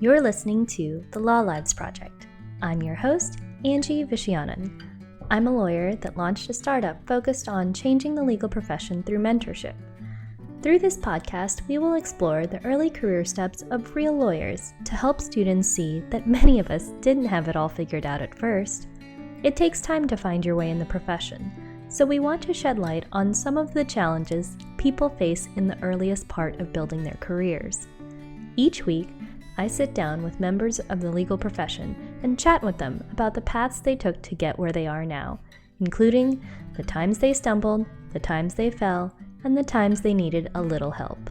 You're listening to the Law Lives Project. I'm your host, Angie Vishianan. I'm a lawyer that launched a startup focused on changing the legal profession through mentorship. Through this podcast, we will explore the early career steps of real lawyers to help students see that many of us didn't have it all figured out at first. It takes time to find your way in the profession, so we want to shed light on some of the challenges people face in the earliest part of building their careers. Each week, I sit down with members of the legal profession and chat with them about the paths they took to get where they are now, including the times they stumbled, the times they fell, and the times they needed a little help.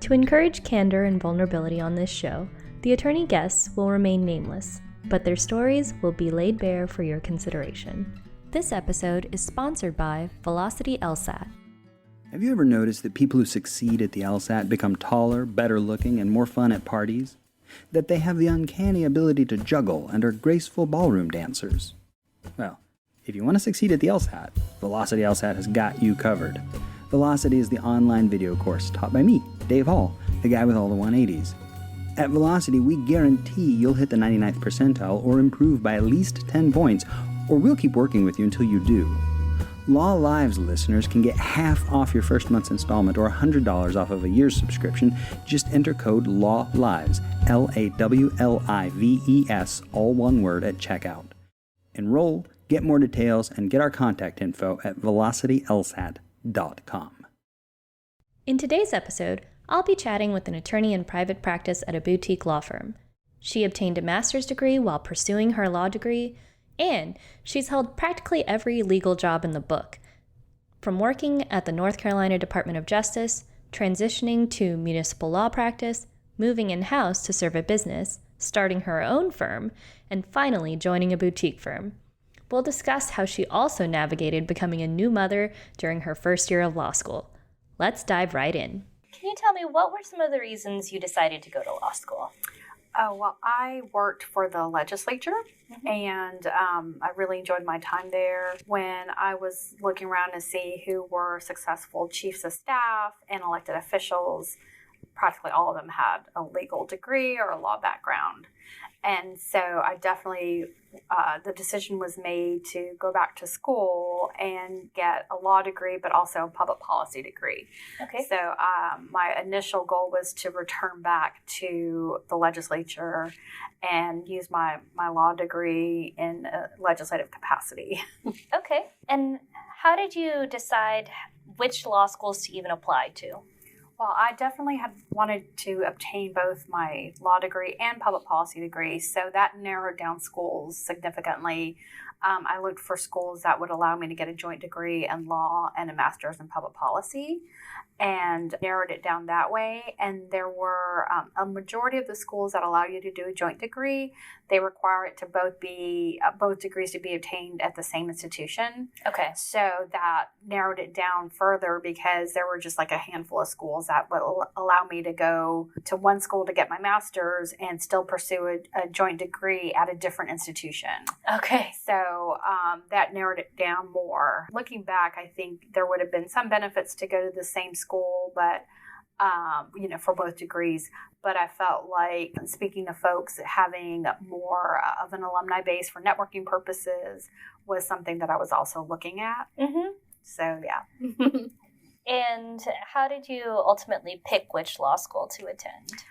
To encourage candor and vulnerability on this show, the attorney guests will remain nameless, but their stories will be laid bare for your consideration. This episode is sponsored by Velocity LSAT. Have you ever noticed that people who succeed at the LSAT become taller, better looking, and more fun at parties? That they have the uncanny ability to juggle and are graceful ballroom dancers? Well, if you want to succeed at the LSAT, Velocity LSAT has got you covered. Velocity is the online video course taught by me, Dave Hall, the guy with all the 180s. At Velocity, we guarantee you'll hit the 99th percentile or improve by at least 10 points, or we'll keep working with you until you do. Law Lives listeners can get half off your first month's installment or $100 off of a year's subscription. Just enter code LAWLIVES, LAWLIVES, all one word, at checkout. Enroll, get more details, and get our contact info at velocitylsat.com. In today's episode, I'll be chatting with an attorney in private practice at a boutique law firm. She obtained a master's degree while pursuing her law degree, and she's held practically every legal job in the book, from working at the North Carolina Department of Justice, transitioning to municipal law practice, moving in-house to serve a business, starting her own firm, and finally joining a boutique firm. We'll discuss how she also navigated becoming a new mother during her first year of law school. Let's dive right in. Can you tell me, what were some of the reasons you decided to go to law school? Well, I worked for the legislature, and I really enjoyed my time there. When I was looking around to see who were successful chiefs of staff and elected officials, practically all of them had a legal degree or a law background. And so I definitely, the decision was made to go back to school and get a law degree, but also a public policy degree. Okay. So my initial goal was to return back to the legislature and use my law degree in a legislative capacity. Okay. And how did you decide which law schools to even apply to? Well, I definitely had wanted to obtain both my law degree and public policy degree, so that narrowed down schools significantly. I looked for schools that would allow me to get a joint degree in law and a master's in public policy, and narrowed it down that way. And there were a majority of the schools that allow you to do a joint degree. They require it to both degrees to be obtained at the same institution. Okay. So that narrowed it down further because there were just like a handful of schools that would allow me to go to one school to get my master's and still pursue a joint degree at a different institution. Okay. So that narrowed it down more. Looking back, I think there would have been some benefits to go to the same school, but for both degrees. But I felt like, speaking to folks, having more of an alumni base for networking purposes was something that I was also looking at. Mm-hmm. So, yeah. And how did you ultimately pick which law school to attend?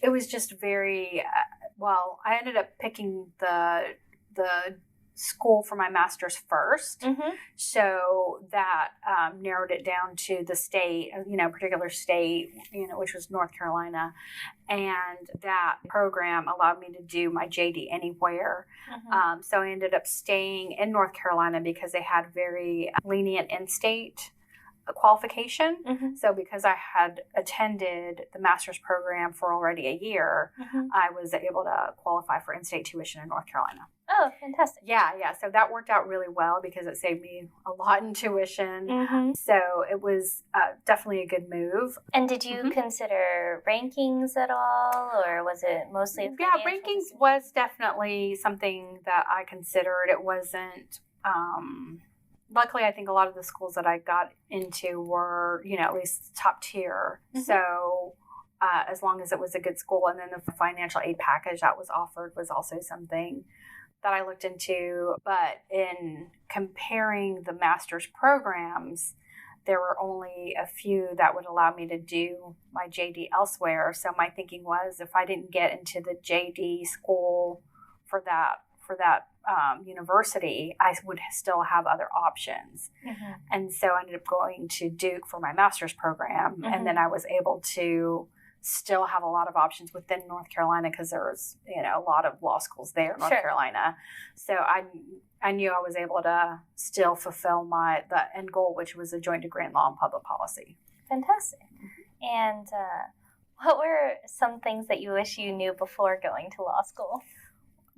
It was just very, I ended up picking the school for my master's first. Mm-hmm. So that narrowed it down to the state, particular state, which was North Carolina. And that program allowed me to do my JD anywhere. Mm-hmm. So I ended up staying in North Carolina because they had very lenient in-state qualification. Mm-hmm. So because I had attended the master's program for already a year, Mm-hmm. I was able to qualify for in-state tuition in North Carolina. Oh, fantastic. Yeah. So that worked out really well because it saved me a lot in tuition. Mm-hmm. So it was definitely a good move. And did you consider rankings at all, or was it mostly a Yeah, financial rankings decision? was definitely something that I considered. It wasn't... luckily, I think a lot of the schools that I got into were, at least top tier. Mm-hmm. So as long as it was a good school. And then the financial aid package that was offered was also something that I looked into. But in comparing the master's programs, there were only a few that would allow me to do my JD elsewhere. So my thinking was, if I didn't get into the JD school for that university, I would still have other options. Mm-hmm. And so I ended up going to Duke for my master's program. Mm-hmm. And then I was able to still have a lot of options within North Carolina, because there was, a lot of law schools there in North Carolina. So I knew I was able to still fulfill the end goal, which was a joint degree in law and public policy. Fantastic. And what were some things that you wish you knew before going to law school?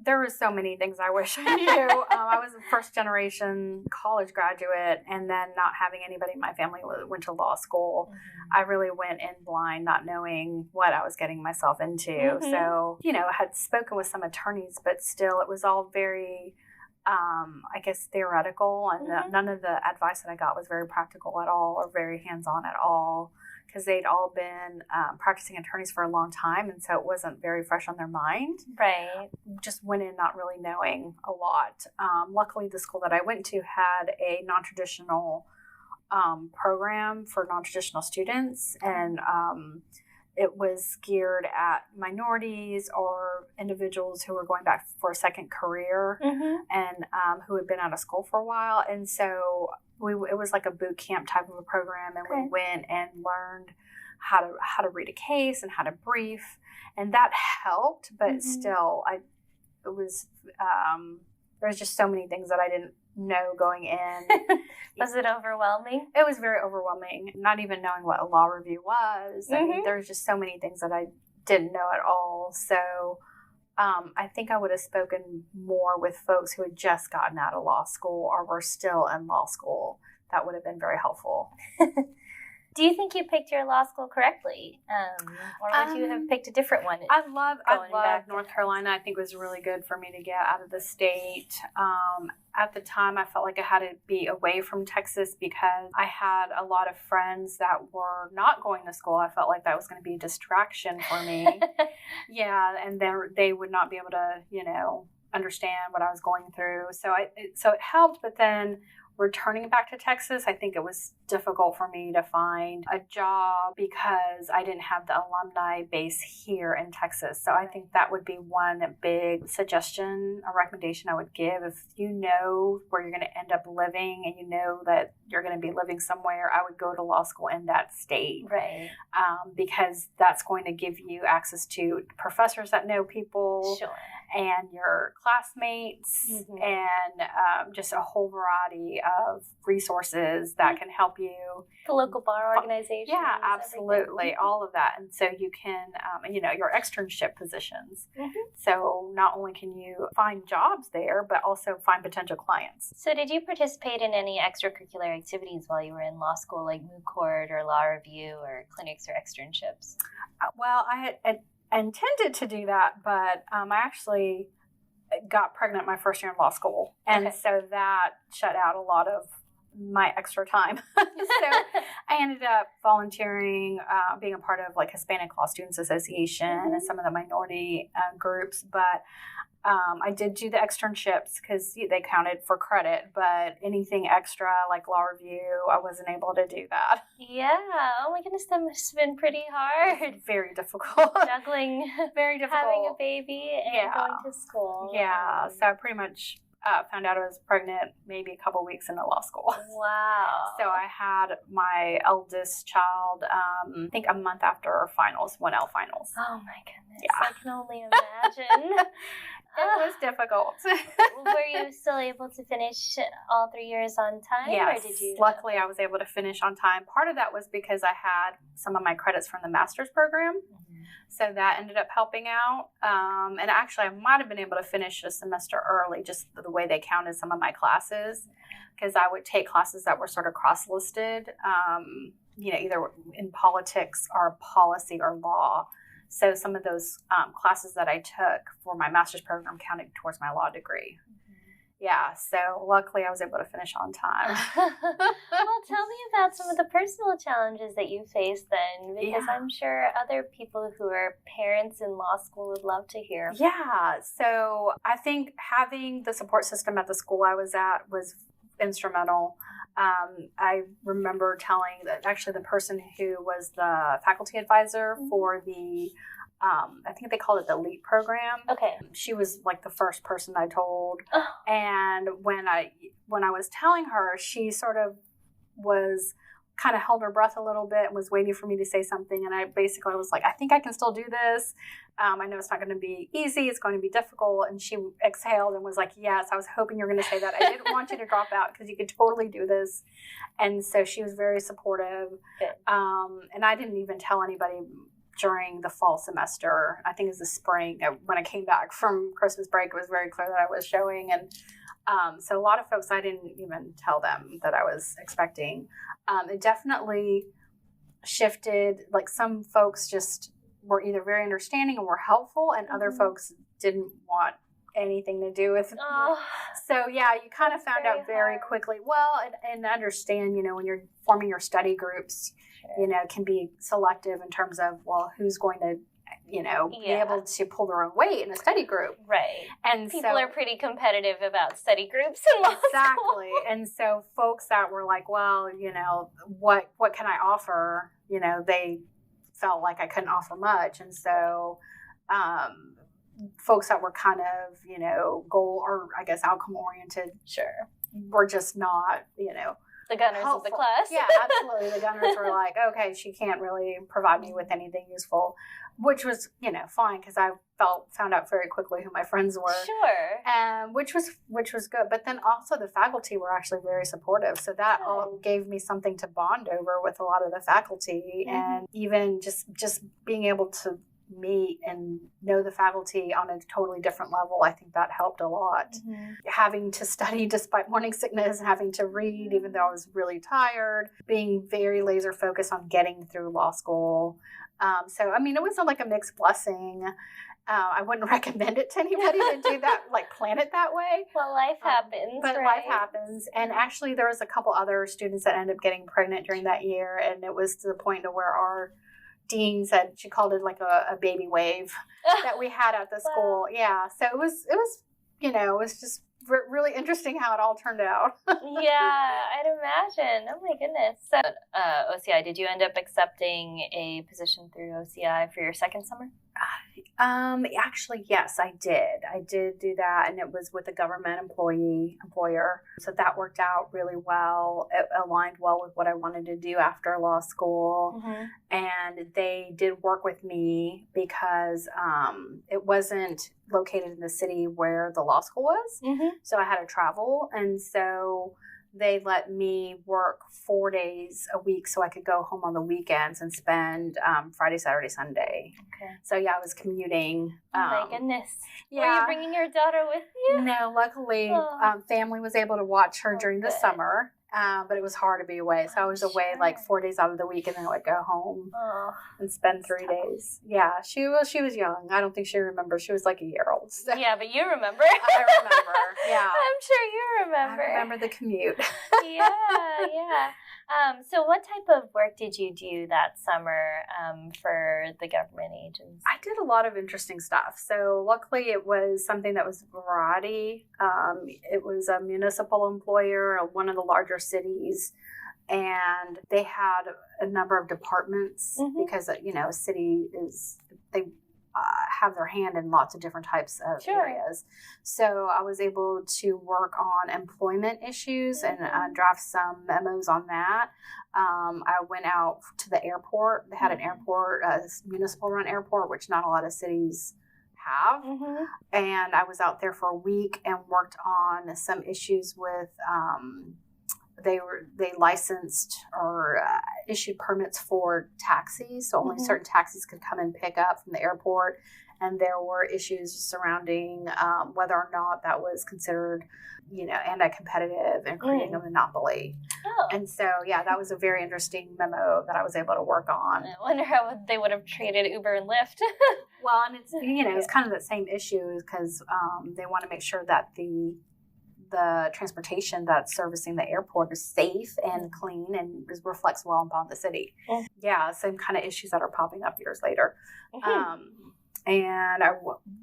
There were so many things I wish I knew. I was a first-generation college graduate, and then not having anybody in my family went to law school. Mm-hmm. I really went in blind, not knowing what I was getting myself into. Mm-hmm. So, I had spoken with some attorneys, but still it was all very, theoretical, and mm-hmm. None of the advice that I got was very practical at all or very hands-on at all, because they'd all been practicing attorneys for a long time, and so it wasn't very fresh on their mind. Right. Just went in not really knowing a lot. Luckily, the school that I went to had a non-traditional program for non-traditional students, and it was geared at minorities or individuals who were going back for a second career, mm-hmm. and who had been out of school for a while. And so it was like a boot camp type of a program, and we went and learned how to read a case and how to brief, and that helped. But mm-hmm. still, there's just so many things that I didn't know going in. Was it overwhelming? It was very overwhelming. Not even knowing what a law review was. Mm-hmm. I mean, there's just so many things that I didn't know at all. So I think I would have spoken more with folks who had just gotten out of law school or were still in law school. That would have been very helpful. Do you think you picked your law school correctly? Or would you have picked a different one? I love North Carolina. I think it was really good for me to get out of the state. At the time, I felt like I had to be away from Texas because I had a lot of friends that were not going to school. I felt like that was going to be a distraction for me. Yeah, and they would not be able to, understand what I was going through. So it helped, but then returning back to Texas, I think it was difficult for me to find a job because I didn't have the alumni base here in Texas. So I think that would be one big suggestion, a recommendation I would give. If you know where you're going to end up living and you know that you're going to be living somewhere, I would go to law school in that state. Right. Because that's going to give you access to professors that know people. Sure. And your classmates, mm-hmm. and just a whole variety of resources that can help you. The local bar organizations. Yeah, absolutely. Mm-hmm. All of that. And so you can, your externship positions. Mm-hmm. So not only can you find jobs there, but also find potential clients. So did you participate in any extracurricular activities while you were in law school, like Moot Court or law review or clinics or externships? Well, I intended to do that, but I actually got pregnant my first year in law school. And so that shut out a lot of my extra time. So I ended up volunteering, being a part of like Hispanic Law Students Association mm-hmm. and some of the minority groups. But I did do the externships because they counted for credit, but anything extra like law review, I wasn't able to do that. Yeah. Oh my goodness, that must have been pretty hard. Very difficult. Juggling, very difficult. Having a baby and going to school. Yeah. So I pretty much found out I was pregnant maybe a couple weeks into law school. Wow. So I had my eldest child, I think a month after finals, 1L finals. Oh my goodness. Yeah. I can only imagine. It was difficult. Were you still able to finish all 3 years on time? Yes. Or did you? Luckily, I was able to finish on time. Part of that was because I had some of my credits from the master's program. Mm-hmm. So that ended up helping out. And actually, I might have been able to finish a semester early, just the way they counted some of my classes, because I would take classes that were sort of cross-listed, either in politics or policy or law. So some of those classes that I took for my master's program counted towards my law degree. Mm-hmm. Yeah, so luckily I was able to finish on time. Well, tell me about some of the personal challenges that you faced then, because Yeah. I'm sure other people who are parents in law school would love to hear. Yeah, so I think having the support system at the school I was at was instrumental. I remember telling the person who was the faculty advisor for the I think they called it the LEAP program. Okay. She was like the first person I told. Oh. And when I was telling her, she sort of was kind of held her breath a little bit and was waiting for me to say something. And I basically was like, I think I can still do this. I know it's not going to be easy. It's going to be difficult. And she exhaled and was like, yes, I was hoping you were going to say that. I didn't want you to drop out because you could totally do this. And so she was very supportive. Good. And I didn't even tell anybody during the fall semester. I think it was the spring. When I came back from Christmas break, it was very clear that I was showing. And so a lot of folks, I didn't even tell them that I was expecting. It definitely shifted. Like some folks just were either very understanding and were helpful, and other folks didn't want anything to do with it. So yeah, you kind of found out very quickly. Well, and understand, when you're forming your study groups, can be selective in terms of, well, who's going to, be able to pull their own weight in a study group. Right. And people are pretty competitive about study groups in law school. Exactly. And so folks that were like, well, what can I offer? They felt like I couldn't offer much. And so folks that were kind of, goal or I guess outcome oriented, sure, were just not, the gunners of the class. Yeah, absolutely. The gunners were like, okay, she can't really provide me with anything useful, which was, fine, because I found out very quickly who my friends were. Sure. Which was good. But then also the faculty were actually very supportive. So that all gave me something to bond over with a lot of the faculty. And even just being able to meet and know the faculty on a totally different level, I think that helped a lot. Having to study despite morning sickness, having to read even though I was really tired, being very laser focused on getting through law school. So I mean, it was like a mixed blessing. I wouldn't recommend it to anybody to do that, like plan it that way. Well, life happens, but right? Life happens. And actually there was a couple other students that ended up getting pregnant during that year, and it was to the point to where our dean said, she called it like a baby wave that we had at the school. Yeah. So it was it was just really interesting how it all turned out. Yeah, I'd imagine. Oh my goodness. So OCI, did you end up accepting a position through OCI for your second summer? Actually, yes, I did. I did do that, and it was with a government employer. So that worked out really well. It aligned well with what I wanted to do after law school. And they did work with me because it wasn't located in the city where the law school was. So I had to travel, and so they let me work 4 days a week so I could go home on the weekends and spend Friday, Saturday, Sunday. Okay. So yeah, I was commuting. Oh my goodness. Yeah. Were you bringing your daughter with you? No, luckily family was able to watch her during the summer. But it was hard to be away. So I was away like 4 days out of the week, and then I would go home and spend 3 days. Yeah, she was young. I don't think she remembers. She was like a year old. So. Yeah, but you remember. I remember. Yeah. I'm sure you remember. I remember the commute. Yeah. So what type of work did you do that summer for the government agents? I did a lot of interesting stuff. So luckily it was something that was variety. It was a municipal employer, one of the larger cities, and they had a number of departments because, a city they have their hand in lots of different types of areas. So I was able to work on employment issues and draft some memos on that. I went out to the airport. They had an airport, a municipal run airport, which not a lot of cities have. And I was out there for a week and worked on some issues with they licensed or issued permits for taxis. So only certain taxis could come and pick up from the airport. And there were issues surrounding whether or not that was considered, anti-competitive and creating a monopoly. And so, yeah, that was a very interesting memo that I was able to work on. I wonder how they would have treated Uber and Lyft. Well, and it's, it's kind of the same issue because they want to make sure that the the transportation that's servicing the airport is safe and clean and reflects well upon the city. Yeah, same kind of issues that are popping up years later. And I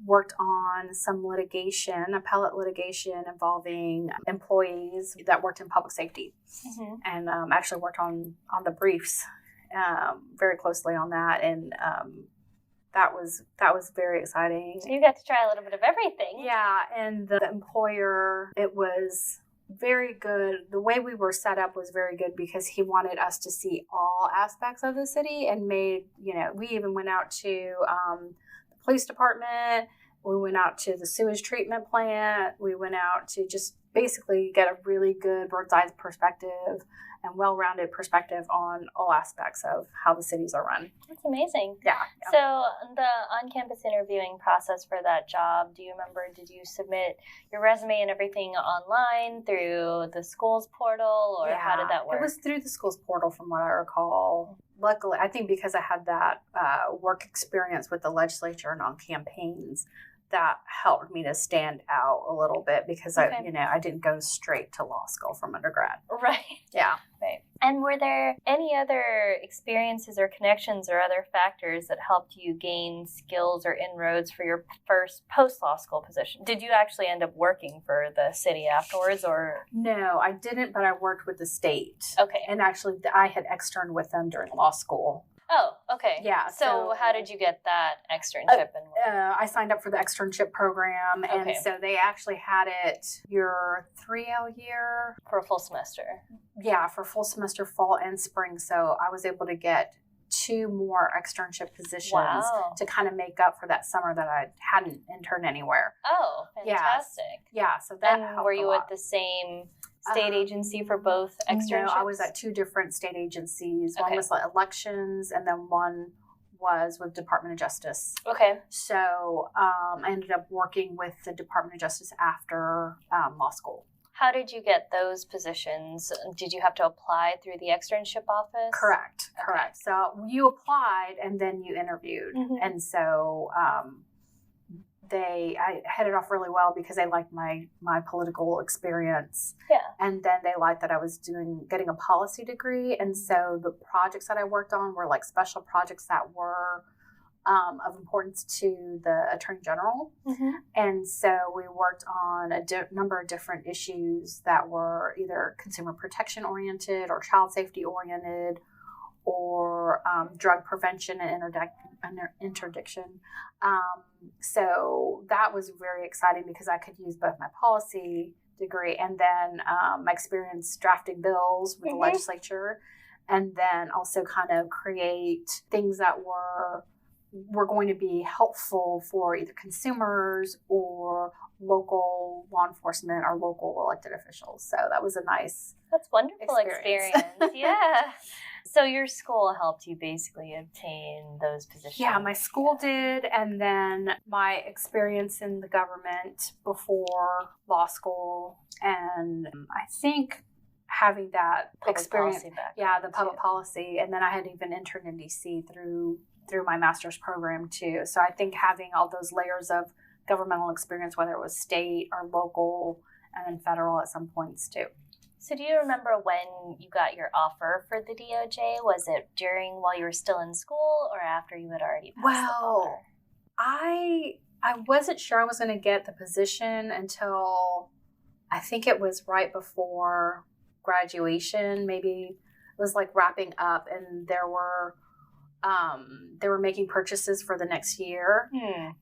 worked on some litigation, appellate litigation involving employees that worked in public safety, and actually worked on the briefs very closely on that, and that was very exciting. So you got to try a little bit of everything. Yeah, and the employer, it was very good. The way we were set up was very good because he wanted us to see all aspects of the city and made, we even went out to the police department. We went out to the sewage treatment plant. We went out to just basically get a really good bird's eye perspective and well-rounded perspective on all aspects of how the cities are run. That's amazing. Yeah. So the on-campus interviewing process for that job, do you remember, did you submit your resume and everything online through the school's portal, or how did that work? It was through the school's portal from what I recall. Luckily, I think because I had that work experience with the legislature and on campaigns, that helped me to stand out a little bit because I didn't go straight to law school from undergrad. Right. Yeah. Right. And were there any other experiences or connections or other factors that helped you gain skills or inroads for your first post-law school position? Did you actually end up working for the city afterwards, or? No, I didn't, but I worked with the state. Okay. And actually, I had externed with them during law school. Oh, okay. Yeah. So how did you get that externship? I signed up for the externship program, and so they actually had it your 3L year. For a full semester. Yeah, for full semester, fall and spring. So I was able to get 2 more externship positions to kind of make up for that summer that I hadn't interned anywhere. Oh, fantastic. Yeah, so that And were you at the same state agency for both externships? No, I was at 2 different state agencies. One was like elections, and then one was with Department of Justice. Okay. So I ended up working with the Department of Justice after law school. How did you get those positions? Did you have to apply through the externship office? Correct. So you applied and then you interviewed. And so I hit it off really well because they liked my political experience. Yeah. And then they liked that I was getting a policy degree. And so the projects that I worked on were like special projects that were of importance to the Attorney General. And so we worked on a number of different issues that were either consumer protection oriented or child safety oriented or drug prevention and interdiction. So that was very exciting because I could use both my policy degree and then my experience drafting bills with the legislature, and then also kind of create things that were going to be helpful for either consumers or local law enforcement or local elected officials. So that was a nice wonderful experience. Yeah. So your school helped you basically obtain those positions? Yeah, my school did. And then my experience in the government before law school. And I think having that experience, the public policy. And then I had even interned in DC through my master's program too. So I think having all those layers of governmental experience, whether it was state or local and then federal at some points too. So do you remember when you got your offer for the DOJ? Was it while you were still in school or after you had already passed the bar? I wasn't sure I was going to get the position until I think it was right before graduation. Maybe it was like wrapping up, and they were making purchases for the next year.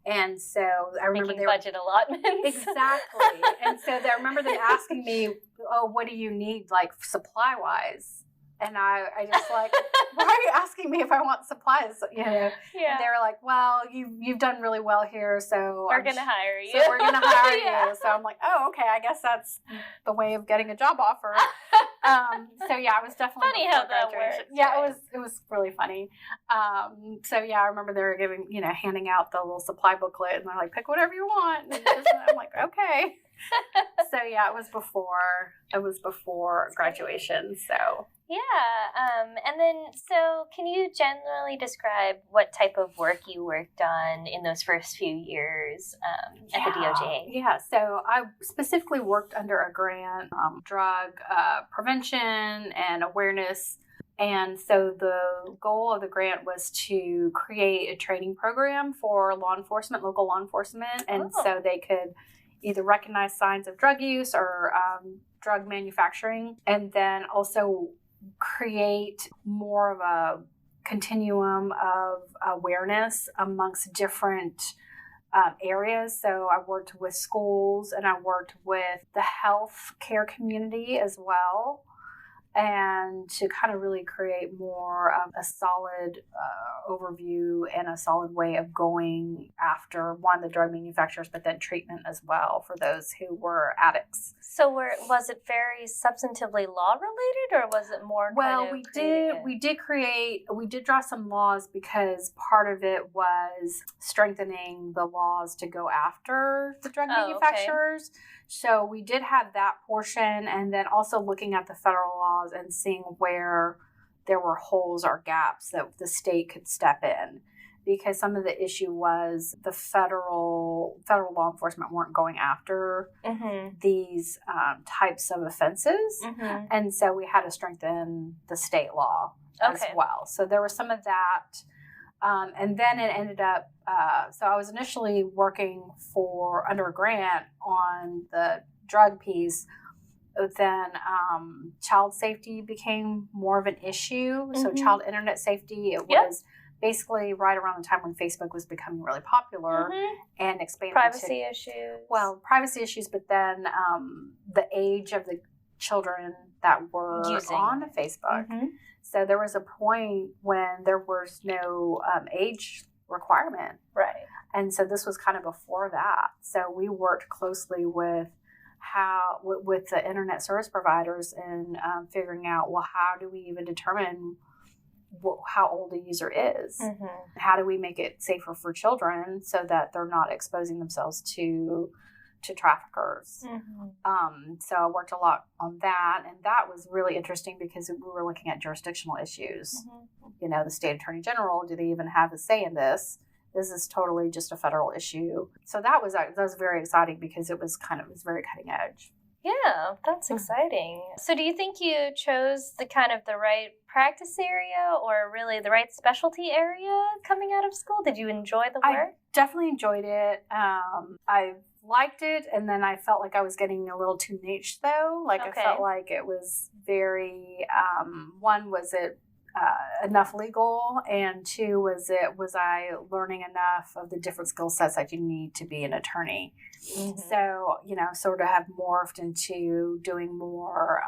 And so I remember making budget allotments. Exactly. And so I remember them asking me, oh, what do you need, like, supply-wise? And I just like, why are you asking me if I want supplies? You know? Yeah. And they were like, well, you've done really well here, so we're going to hire you. So we're going to hire you. So I'm like, oh, okay, I guess that's the way of getting a job offer. So yeah, it was definitely funny how that works. Yeah, it was really funny. So yeah, I remember they were handing out the little supply booklet, and they're like, pick whatever you want. And I'm like, okay. So yeah, it was before graduation. So Yeah, and then, so can you generally describe what type of work you worked on in those first few years at the DOJ? Yeah, so I specifically worked under a grant, drug prevention and awareness. And so the goal of the grant was to create a training program for law enforcement, local law enforcement, and so they could either recognize signs of drug use or drug manufacturing, and then also create more of a continuum of awareness amongst different areas. So I worked with schools and I worked with the health care community as well, and to kind of really create more of a solid overview and a solid way of going after, one, the drug manufacturers, but then treatment as well for those who were addicts. So was it very substantively law related, or was it more we did draw some laws because part of it was strengthening the laws to go after the drug manufacturers. Okay. So we did have that portion, and then also looking at the federal laws and seeing where there were holes or gaps that the state could step in. Because some of the issue was the federal law enforcement weren't going after these types of offenses. And so we had to strengthen the state law as well. So there was some of that. And then it ended up, so I was initially working under a grant on the drug piece. Then child safety became more of an issue. So child internet safety, it was basically right around the time when Facebook was becoming really popular and expanding privacy issues. Well, privacy issues, but then the age of the children that were on Facebook. So there was a point when there was no age requirement. Right. And so this was kind of before that. So we worked closely with the internet service providers in figuring out, well, how do we even determine how old a user is? How do we make it safer for children so that they're not exposing themselves to traffickers? So I worked a lot on that, and that was really interesting because we were looking at jurisdictional issues. You know, the state attorney general, do they even have a say in this? This is totally just a federal issue. So that was very exciting because it was very cutting edge. Yeah, that's exciting. So do you think you chose the right practice area, or really the right specialty area coming out of school? Did you enjoy the work? I definitely enjoyed it. I liked it, and then I felt like I was getting a little too niche, though. I felt like it was very, one, was it enough legal, and two, was I learning enough of the different skill sets that you need to be an attorney? So, sort of have morphed into doing more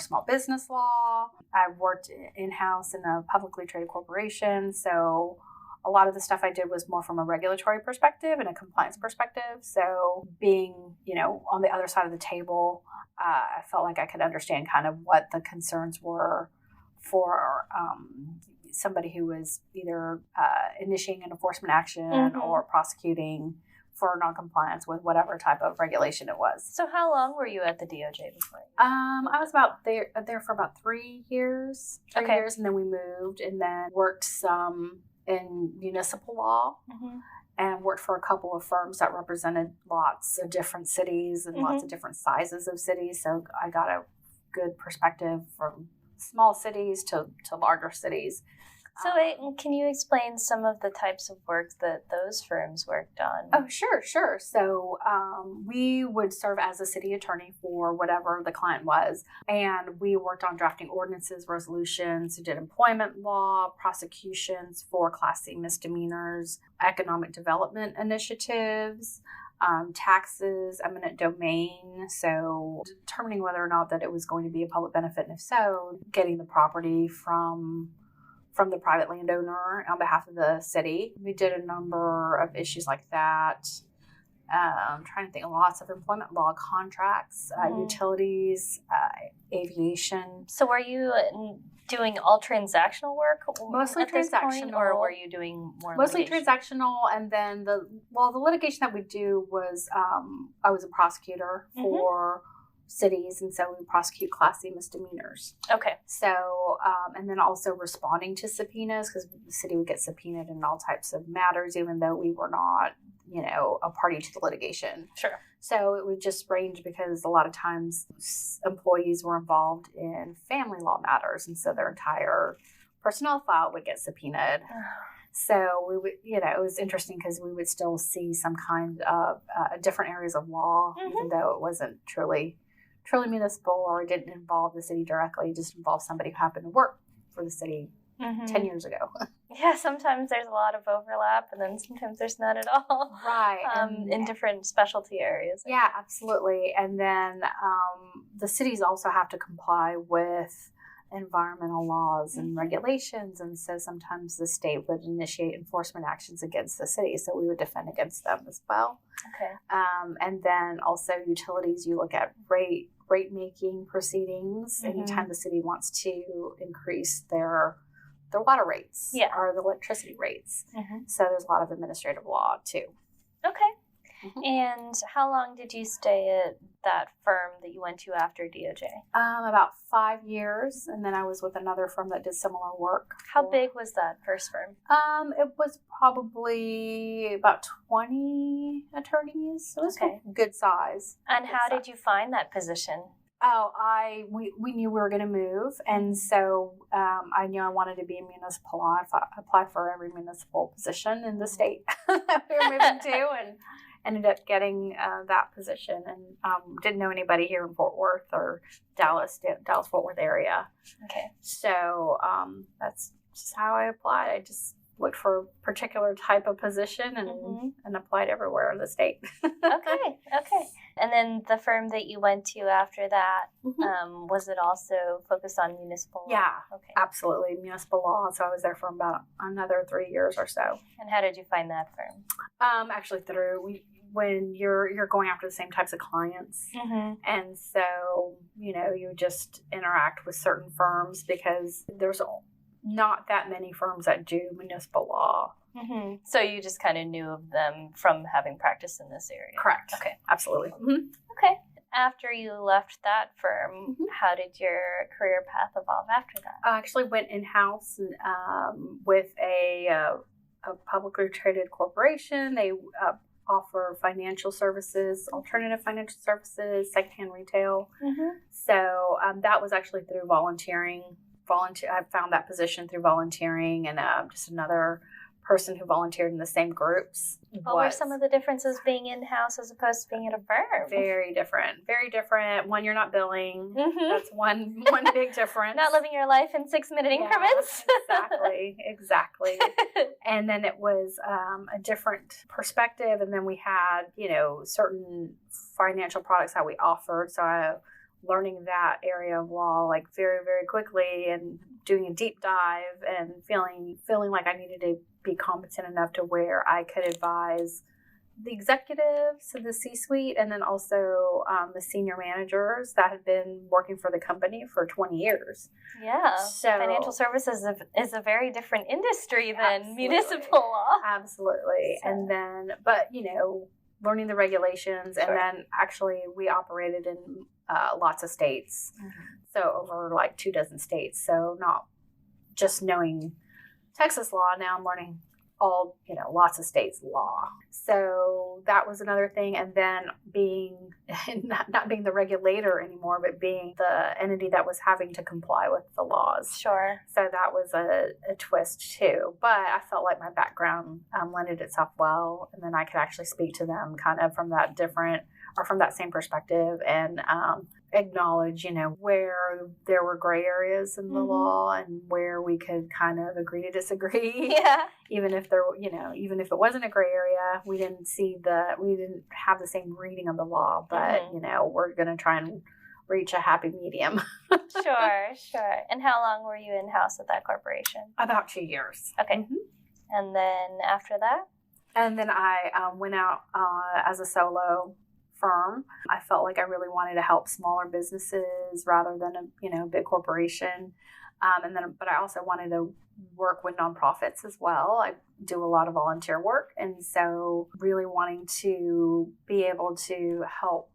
small business law. I worked in-house in a publicly traded corporation, so a lot of the stuff I did was more from a regulatory perspective and a compliance perspective. So being, on the other side of the table, I felt like I could understand kind of what the concerns were for somebody who was either initiating an enforcement action or prosecuting for noncompliance with whatever type of regulation it was. So how long were you at the DOJ before? I was about there for about 3 years. 3 years, and then we moved, and then worked some in municipal law, and worked for a couple of firms that represented lots of different cities and lots of different sizes of cities. So I got a good perspective from small cities to larger cities. So can you explain some of the types of work that those firms worked on? Oh, sure. So we would serve as a city attorney for whatever the client was. And we worked on drafting ordinances, resolutions, we did employment law, prosecutions for Class C misdemeanors, economic development initiatives, taxes, eminent domain, so determining whether or not that it was going to be a public benefit, and if so, getting the property from the private landowner on behalf of the city. We did a number of issues like that. I'm trying to think, lots of employment law, contracts, utilities, aviation. So were you doing all transactional work? Mostly transactional. Or were you doing more mostly litigation? Transactional, and then the litigation that we do was, I was a prosecutor for cities, and so we prosecute Class C misdemeanors. Okay. So, and then also responding to subpoenas, because the city would get subpoenaed in all types of matters, even though we were not, a party to the litigation. Sure. So it would just range because a lot of times employees were involved in family law matters, and so their entire personnel file would get subpoenaed. So we would, it was interesting because we would still see some kind of different areas of law, even though it wasn't truly municipal, or it didn't involve the city directly. It just involved somebody who happened to work for the city 10 years ago. Yeah, sometimes there's a lot of overlap, and then sometimes there's none at all. Right. In different specialty areas. Yeah, absolutely. And then the cities also have to comply with environmental laws and regulations, and so sometimes the state would initiate enforcement actions against the city, so we would defend against them as well. Okay. And then also utilities, you look at rate making proceedings anytime the city wants to increase their water rates or the electricity rates. So there's a lot of administrative law too. Okay. And how long did you stay at that firm that you went to after DOJ? About 5 years, and then I was with another firm that did similar work. How big was that first firm? It was probably about 20 attorneys. It was good size. And how did you find that position? Oh, we knew we were going to move, and so I knew I wanted to be a municipal law. I applied for every municipal position in the state that we were moving to, and ended up getting that position, and didn't know anybody here in Fort Worth or Dallas-Fort Worth area. Okay. So that's just how I applied. I just looked for a particular type of position and applied everywhere in the state. Okay. And then the firm that you went to after that, was it also focused on municipal law? Yeah, absolutely. Municipal law. So I was there for about another 3 years or so. And how did you find that firm? Actually when you're going after the same types of clients. And so, you just interact with certain firms because there's not that many firms that do municipal law. So you just kind of knew of them from having practiced in this area? Correct. Okay. Absolutely. Okay. After you left that firm, how did your career path evolve after that? I actually went in-house with a publicly traded corporation. They offer financial services, alternative financial services, secondhand retail. So that was actually through volunteering. I found that position through volunteering, and just another person who volunteered in the same groups. What were some of the differences being in-house as opposed to being at a firm? Very different. Very different. One, you're not billing. That's one big difference. Not living your life in 6-minute increments. Exactly. And then it was a different perspective. And then we had, certain financial products that we offered. So learning that area of law like very, very quickly, and doing a deep dive, and feeling like I needed to be competent enough to where I could advise the executives, the C-suite, and then also the senior managers that had been working for the company for 20 years. Yeah. So financial services is a very different industry than municipal law. Absolutely. So. And then, but, learning the regulations, and then actually we operated in lots of states. So over like 24 states. So not just knowing Texas law, now I'm learning all, lots of states law. So that was another thing. And then not being the regulator anymore, but being the entity that was having to comply with the laws. Sure. So that was a twist too. But I felt like my background lended itself well. And then I could actually speak to them kind of from that same perspective, and acknowledge, where there were gray areas in the law, and where we could kind of agree to disagree. Yeah. Even if it wasn't a gray area, we didn't have the same reading of the law, but, we're going to try and reach a happy medium. Sure. And how long were you in-house at that corporation? About 2 years. Okay. And then after that? And then I went out as a solo firm. I felt like I really wanted to help smaller businesses rather than a big corporation. But I also wanted to work with nonprofits as well. I do a lot of volunteer work, and so really wanting to be able to help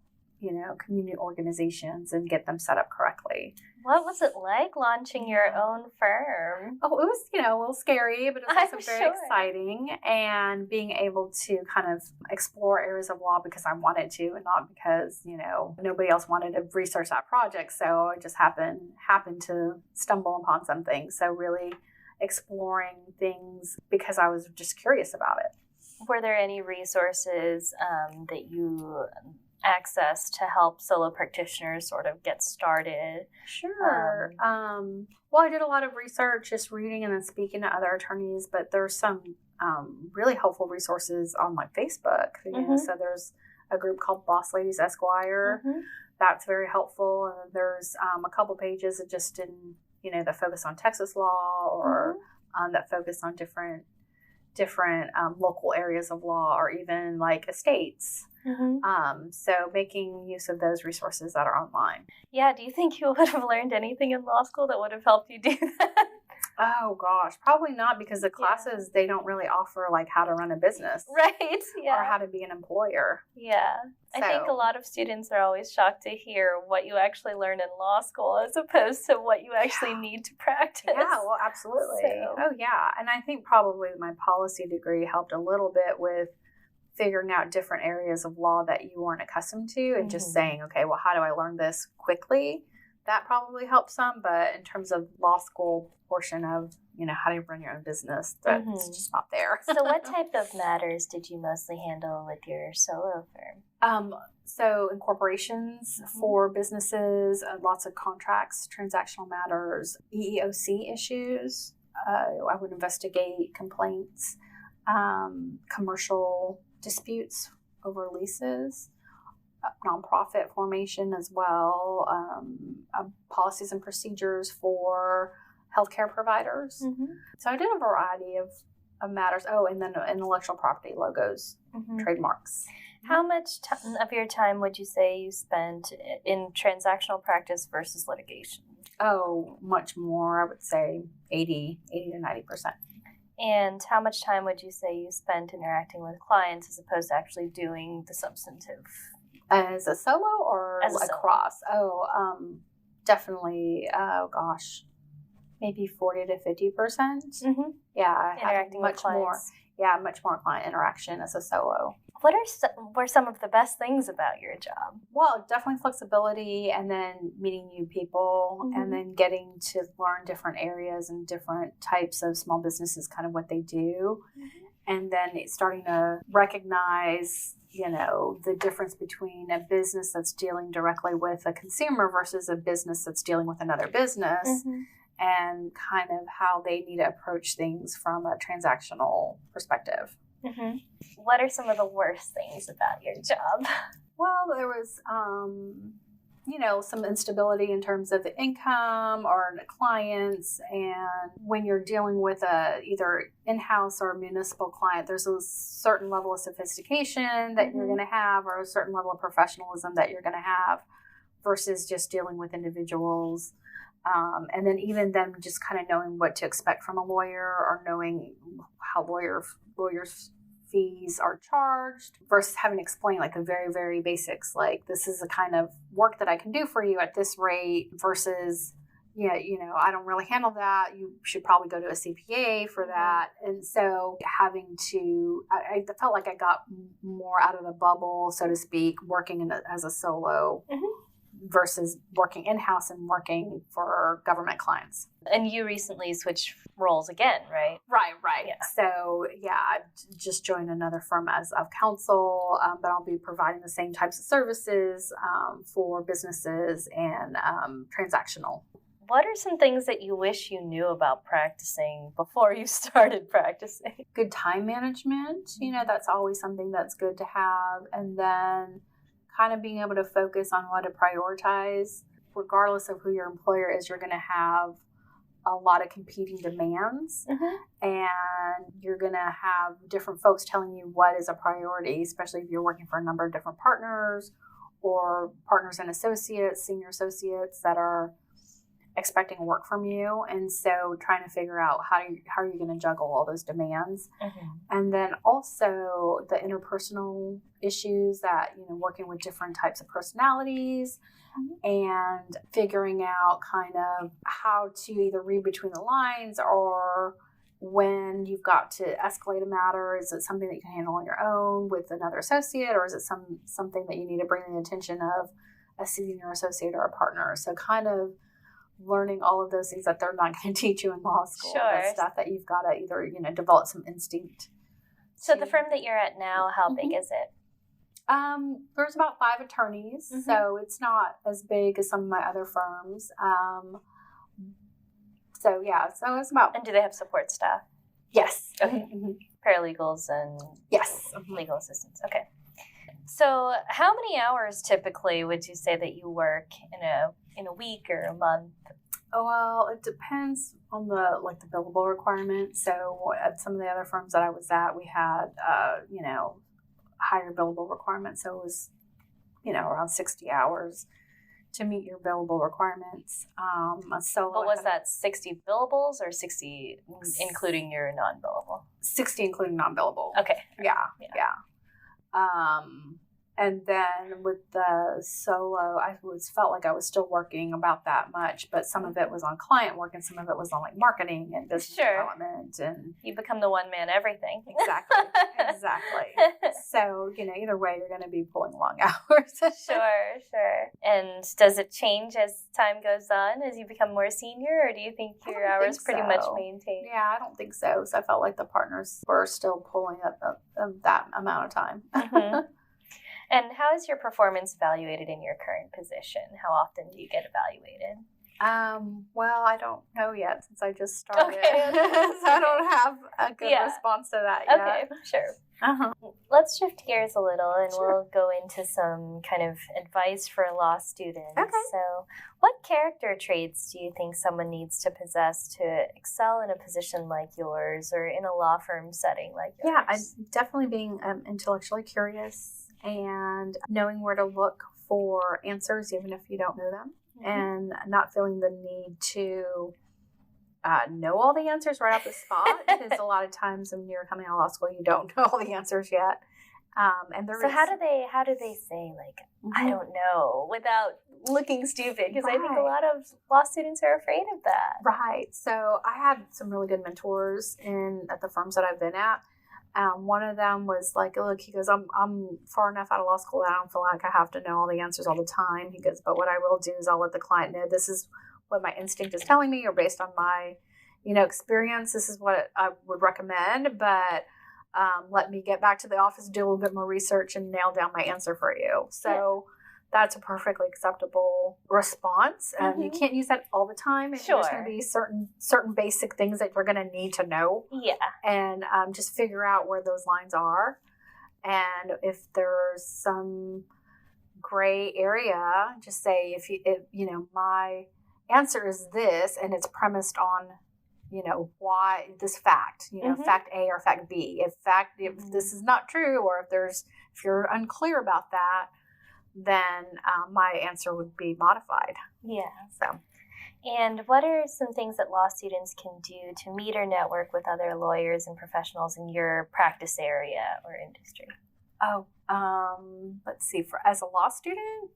community organizations and get them set up correctly. What was it like launching your own firm? Oh, it was, a little scary, but it was also very sure. exciting, and being able to kind of explore areas of law because I wanted to and not because, nobody else wanted to research that project. So I just happened to stumble upon something. So really exploring things because I was just curious about it. Were there any resources that you access to help solo practitioners sort of get started? Sure. Well, I did a lot of research, just reading and then speaking to other attorneys, but there's some really helpful resources on like Facebook. So there's a group called Boss Ladies Esquire. That's very helpful. And there's a couple pages that just that focus on Texas law or that focus on different local areas of law or even like estates. So making use of those resources that are online. Yeah. Do you think you would have learned anything in law school that would have helped you do that? Oh gosh, probably not, because the classes, they don't really offer like how to run a business. Right. Yeah. Or how to be an employer. Yeah. I think a lot of students are always shocked to hear what you actually learn in law school as opposed to what you actually need to practice. Yeah, well, absolutely. Oh, yeah. And I think probably my policy degree helped a little bit with figuring out different areas of law that you weren't accustomed to and just saying, okay, well, how do I learn this quickly? That probably helped some. But in terms of law school portion of, how do you run your own business, that's just not there. So what type of matters did you mostly handle with your solo firm? So incorporations for businesses, lots of contracts, transactional matters, EEOC issues. I would investigate complaints, commercial disputes over leases, nonprofit formation as well, policies and procedures for healthcare providers. So I did a variety of matters. Oh, and then intellectual property, logos, trademarks. How much of your time would you say you spent in transactional practice versus litigation? Oh, much more. I would say 80 to 90%. And how much time would you say you spent interacting with clients as opposed to actually doing the substantive? As a solo or as a across? Definitely, maybe 40 to 50%. Yeah, I had much more. Yeah, much more client interaction as a solo. What were some of the best things about your job? Well, definitely flexibility, and then meeting new people, and then getting to learn different areas and different types of small businesses, kind of what they do. And then starting to recognize, the difference between a business that's dealing directly with a consumer versus a business that's dealing with another business, and kind of how they need to approach things from a transactional perspective. What are some of the worst things about your job? Well, there was, some instability in terms of the income or the clients. And when you're dealing with either in-house or municipal client, there's a certain level of sophistication that you're going to have, or a certain level of professionalism that you're going to have, versus just dealing with individuals. And then even them just kind of knowing what to expect from a lawyer, or knowing how lawyers' fees are charged, versus having to explain like the very, very basics, like this is the kind of work that I can do for you at this rate, versus, I don't really handle that. You should probably go to a CPA for that. And so I felt like I got more out of the bubble, so to speak, working as a solo. Versus working in-house and working for government clients. And you recently switched roles again, right? Right. Yeah. So, I just joined another firm as of counsel, but I'll be providing the same types of services for businesses and transactional. What are some things that you wish you knew about practicing before you started practicing? Good time management. That's always something that's good to have. And then kind of being able to focus on what to prioritize. Regardless of who your employer is, you're going to have a lot of competing demands, and you're going to have different folks telling you what is a priority, especially if you're working for a number of different partners or partners and associates, senior associates that are expecting work from you. And so trying to figure out how are you going to juggle all those demands. And then also the interpersonal issues that, working with different types of personalities and figuring out kind of how to either read between the lines or when you've got to escalate a matter. Is it something that you can handle on your own with another associate, or is it something that you need to bring to the attention of a senior associate or a partner? So kind of learning all of those things that they're not going to teach you in law school. That stuff that you've got to either, develop some instinct. So the firm that you're at now, how big is it? There's about 5 attorneys, so it's not as big as some of my other firms. So it's about. And do they have support staff? Yes. Okay. Paralegals and yes, legal assistants. Okay. So how many hours typically would you say that you work in a week or a month? Oh, well, it depends on the billable requirement. So at some of the other firms that I was at, we had higher billable requirements. So it was around 60 hours to meet your billable requirements. But was that 60 billables or 60 including your non-billable? 60 including non-billable. Okay. Yeah. And then with the solo, I felt like I was still working about that much, but some of it was on client work and some of it was on marketing and business development. And you become the one man everything. Exactly. So, either way, you're going to be pulling long hours. Sure. And does it change as time goes on, as you become more senior, or do you think your hours pretty much maintain? Yeah, I don't think so. So I felt like the partners were still pulling up that amount of time. And how is your performance evaluated in your current position? How often do you get evaluated? Well, I don't know yet since I just started. Okay. So I don't have a good response to that yet. Okay, sure. Let's shift gears a little and we'll go into some kind of advice for law students. Okay. So what character traits do you think someone needs to possess to excel in a position like yours or in a law firm setting like yours? Yeah, definitely being intellectually curious and knowing where to look for answers even if you don't know them, and not feeling the need to know all the answers right off the spot, because a lot of times when you're coming out of law school you don't know all the answers yet. And how do they say I don't know without looking stupid? Because I think a lot of law students are afraid of that. Right. So I had some really good mentors at the firms that I've been at. One of them was look, he goes, I'm far enough out of law school that I don't feel like I have to know all the answers all the time. He goes, but what I will do is I'll let the client know this is what my instinct is telling me, or based on my, experience, this is what I would recommend. But let me get back to the office, do a little bit more research, and nail down my answer for you. So that's a perfectly acceptable response. You can't use that all the time. There's going to be certain basic things that you're going to need to know. Yeah. And just figure out where those lines are. And if there's some gray area, just say, if my answer is this, and it's premised on, why this fact, fact A or fact B. If this is not true, or if you're unclear about that, then my answer would be modified. Yeah. So. And what are some things that law students can do to meet or network with other lawyers and professionals in your practice area or industry? Let's see. As a law student,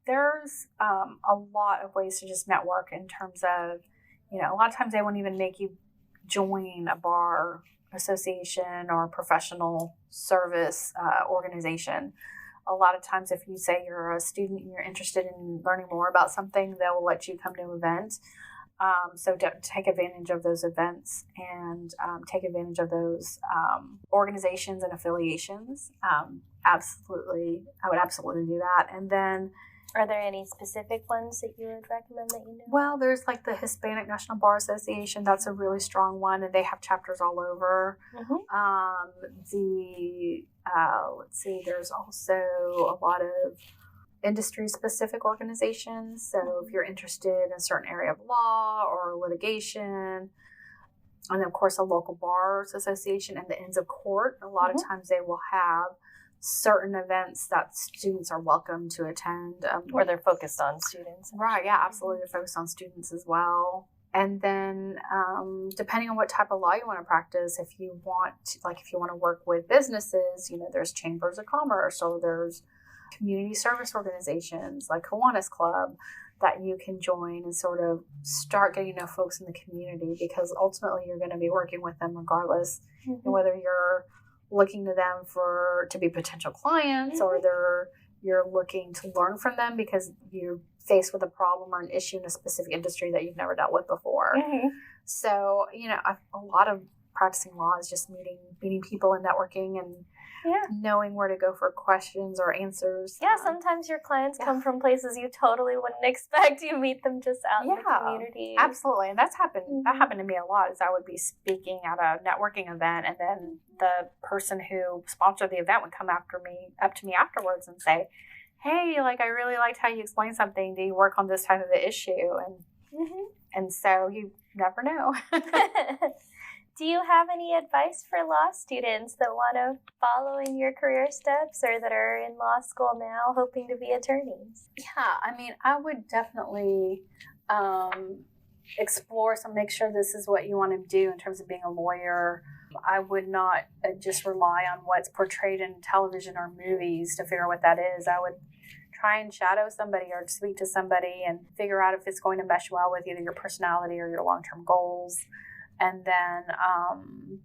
there's a lot of ways to just network in terms of, a lot of times they won't even make you join a bar association or professional service organization. A lot of times if you say you're a student and you're interested in learning more about something, they'll let you come to an event. So take advantage of those events and take advantage of those organizations and affiliations. Absolutely. I would absolutely do that. And then, are there any specific ones that you would recommend that you know? Well, there's the Hispanic National Bar Association. That's a really strong one, and they have chapters all over. Let's see, there's also a lot of industry-specific organizations. So if you're interested in a certain area of law or litigation, and then, of course, a local bars association and the Inns of Court, a lot of times they will have certain events that students are welcome to attend. Or they're focused on students. Right, yeah, absolutely. They're focused on students as well. And then depending on what type of law you want to practice, if you want to work with businesses, there's chambers of commerce, or there's community service organizations like Kiwanis Club that you can join and sort of start getting to know folks in the community, because ultimately you're going to be working with them regardless, whether you're looking to them to be potential clients, or you're looking to learn from them because you're faced with a problem or an issue in a specific industry that you've never dealt with before. So, a lot of practicing law is just meeting people and networking and knowing where to go for questions or answers. Yeah, sometimes your clients come from places you totally wouldn't expect. You meet them just out in the community. Absolutely. And that's happened. That happened to me a lot. Is I would be speaking at a networking event, and then the person who sponsored the event would come up to me afterwards and say, hey, I really liked how you explained something. Do you work on this type of an issue? And so you never know. Do you have any advice for law students that want to follow in your career steps, or that are in law school now hoping to be attorneys? Yeah, I would definitely explore make sure this is what you want to do in terms of being a lawyer. I would not just rely on what's portrayed in television or movies to figure out what that is. I would try and shadow somebody or speak to somebody and figure out if it's going to mesh well with either your personality or your long-term goals. And then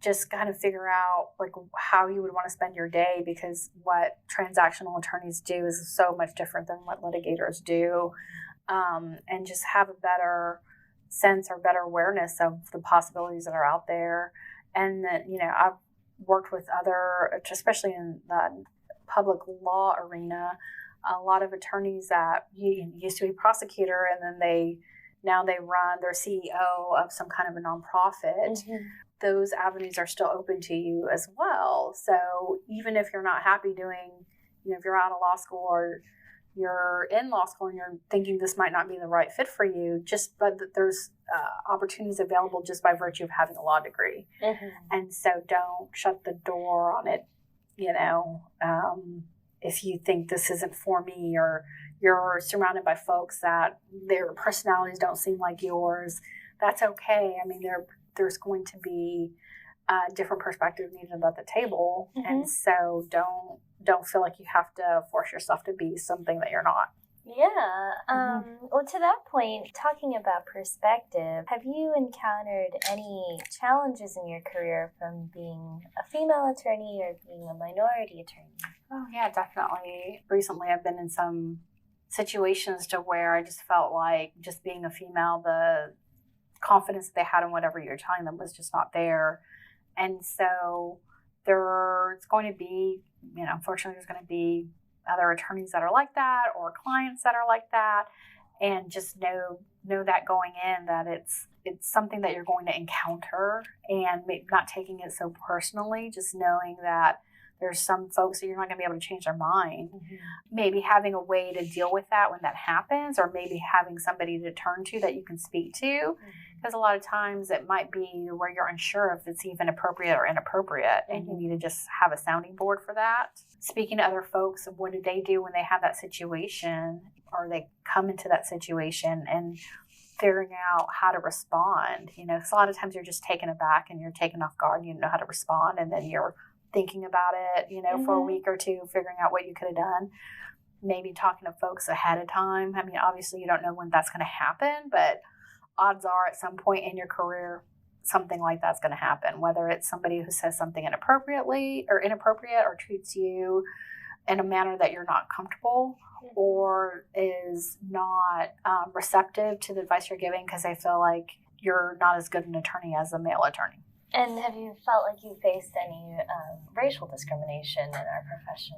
just kind of figure out how you would want to spend your day, because what transactional attorneys do is so much different than what litigators do. And just have a better sense or better awareness of the possibilities that are out there. And that, I've worked with especially in the public law arena, a lot of attorneys that used to be a prosecutor, and then now they run, they're CEO of some kind of a nonprofit. Those avenues are still open to you as well. So even if you're not happy doing, if you're out of law school or you're in law school and you're thinking this might not be the right fit for you, but there's opportunities available just by virtue of having a law degree. And so don't shut the door on it, if you think this isn't for me, or you're surrounded by folks that their personalities don't seem like yours, that's okay. There's going to be a different perspective needed at the table. And so don't feel like you have to force yourself to be something that you're not. Yeah. Well, to that point, talking about perspective, have you encountered any challenges in your career from being a female attorney or being a minority attorney? Oh, yeah, definitely. Recently, I've been in some situations to where I just felt like just being a female, the confidence that they had in whatever you're telling them was just not there. And so there's going to be, unfortunately, there's going to be other attorneys that are like that, or clients that are like that, and just know that going in, that it's something that you're going to encounter, and not taking it so personally, just knowing that there's some folks that you're not going to be able to change their mind. Maybe having a way to deal with that when that happens, or maybe having somebody to turn to that you can speak to, because a lot of times it might be where you're unsure if it's even appropriate or inappropriate, and you need to just have a sounding board for that. Speaking to other folks, what do they do when they have that situation, or they come into that situation, and figuring out how to respond. Because a lot of times you're just taken aback and you're taken off guard and you don't know how to respond, and then you're thinking about it, for a week or two, figuring out what you could have done. Maybe talking to folks ahead of time. Obviously you don't know when that's going to happen, but odds are at some point in your career, something like that's going to happen, whether it's somebody who says something inappropriate or treats you in a manner that you're not comfortable, or is not receptive to the advice you're giving because they feel like you're not as good an attorney as a male attorney. And have you felt like you faced any racial discrimination in our profession?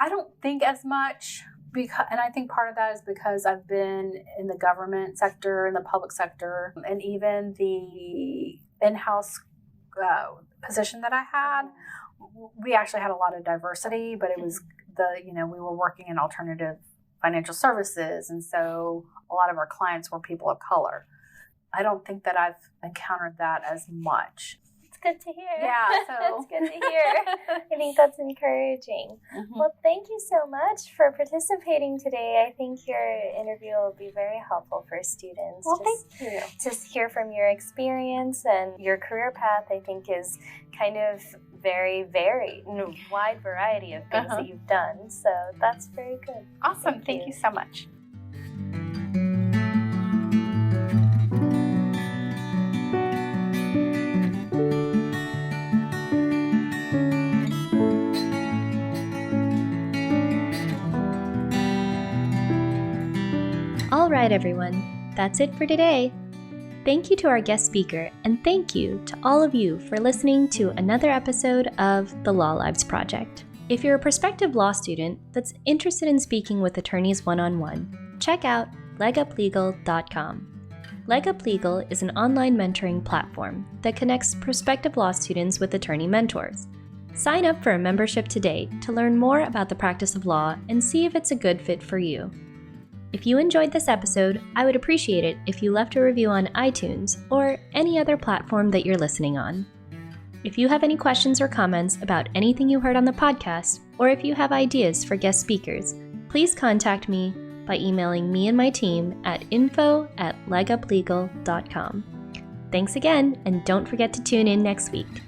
I don't think as much, and I think part of that is because I've been in the government sector, in the public sector, and even the in-house position that I had, we actually had a lot of diversity, but it was we were working in alternative financial services, and so a lot of our clients were people of color. I don't think that I've encountered that as much. good to hear. Yeah, so That's good to hear. I think that's encouraging. Well, thank you so much for participating today. I think your interview will be very helpful for students. Well, thank you. To hear from your experience and your career path, I think is kind of very varied and a wide variety of things that you've done. So that's very good. Awesome. Thank you so much. All right, everyone. That's it for today. Thank you to our guest speaker, and thank you to all of you for listening to another episode of the Law Lives Project. If you're a prospective law student that's interested in speaking with attorneys one-on-one, check out leguplegal.com. Legup Legal is an online mentoring platform that connects prospective law students with attorney mentors. Sign up for a membership today to learn more about the practice of law and see if it's a good fit for you. If you enjoyed this episode, I would appreciate it if you left a review on iTunes or any other platform that you're listening on. If you have any questions or comments about anything you heard on the podcast, or if you have ideas for guest speakers, please contact me by emailing me and my team at info@leguplegal.com. Thanks again, and don't forget to tune in next week.